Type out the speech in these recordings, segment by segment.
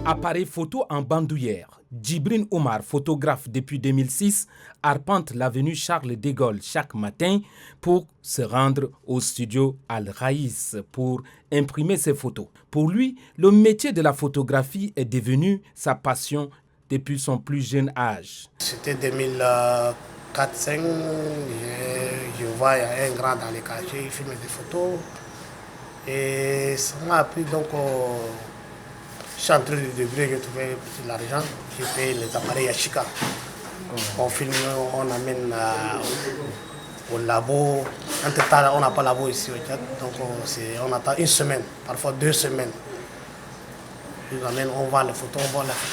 Appareil photo en bandoulière. Djibril Omar, photographe depuis 2006, arpente l'avenue Charles de Gaulle chaque matin pour se rendre au studio Al Raïs pour imprimer ses photos. Pour lui, le métier de la photographie est devenu sa passion depuis son plus jeune âge. C'était 2004-2005, je vois il y a un grand dans les cachets, il filme des photos. Et ça m'a appris donc... Je suis en train de débrouiller, j'ai trouvé de l'argent, j'ai payé les appareils Yashica. On filme, on amène au labo. Entre-temps, on n'a pas de labo ici au Tchad, donc on attend une semaine, parfois 2 semaines. On voit les photos,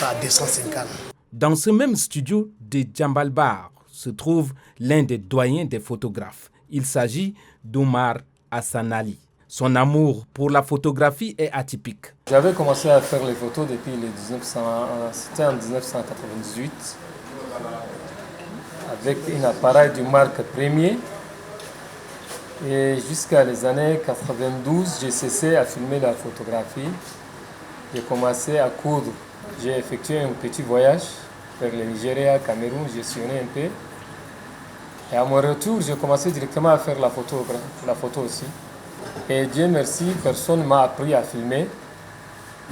à 250. Dans ce même studio de Djambalbar se trouve l'un des doyens des photographes. Il s'agit d'Omar Hassanali. Son amour pour la photographie est atypique. J'avais commencé à faire les photos depuis c'était en 1998 avec un appareil du marque Premier. Et jusqu'à les années 92, j'ai cessé à filmer la photographie. J'ai commencé à coudre. J'ai effectué un petit voyage vers le Nigeria, Cameroun, j'ai sillonné un peu. Et à mon retour, j'ai commencé directement à faire la photo aussi. Et Dieu merci, personne ne m'a appris à filmer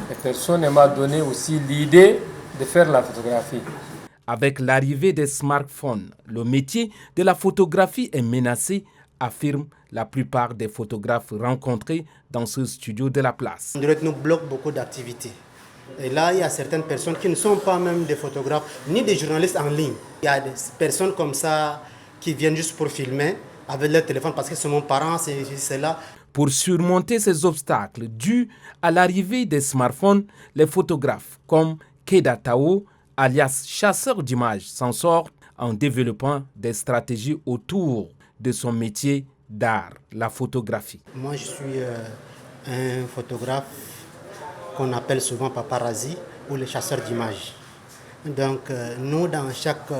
et personne ne m'a donné aussi l'idée de faire la photographie. Avec l'arrivée des smartphones, le métier de la photographie est menacé, affirment la plupart des photographes rencontrés dans ce studio de la place. Internet nous bloque beaucoup d'activités. Et là, il y a certaines personnes qui ne sont pas même des photographes, ni des journalistes en ligne. Il y a des personnes comme ça qui viennent juste pour filmer avec leur téléphone parce que c'est mon parent, c'est là. Pour surmonter ces obstacles dus à l'arrivée des smartphones, les photographes comme Keda Tao, alias chasseur d'images, s'en sortent en développant des stratégies autour de son métier d'art, la photographie. Moi, je suis un photographe qu'on appelle souvent paparazzi ou le chasseur d'images. Donc, nous, dans chaque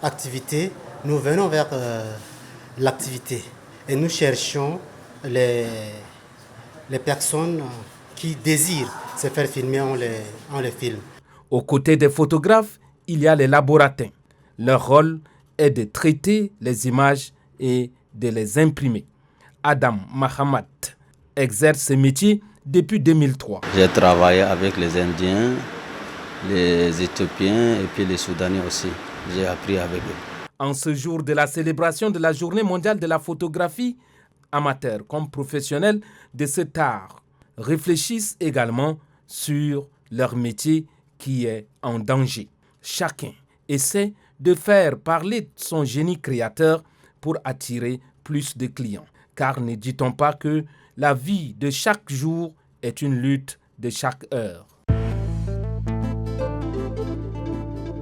activité, nous venons vers l'activité et nous cherchons les personnes qui désirent se faire filmer, on les filme. Aux côtés des photographes, il y a les laborantins. Leur rôle est de traiter les images et de les imprimer. Adam Mahamat exerce ce métier depuis 2003. J'ai travaillé avec les Indiens, les Éthiopiens et puis les Soudanais aussi. J'ai appris avec eux. En ce jour de la célébration de la Journée mondiale de la photographie, amateurs comme professionnels de cet art réfléchissent également sur leur métier qui est en danger. Chacun essaie de faire parler son génie créateur pour attirer plus de clients. Car ne dit-on pas que la vie de chaque jour est une lutte de chaque heure?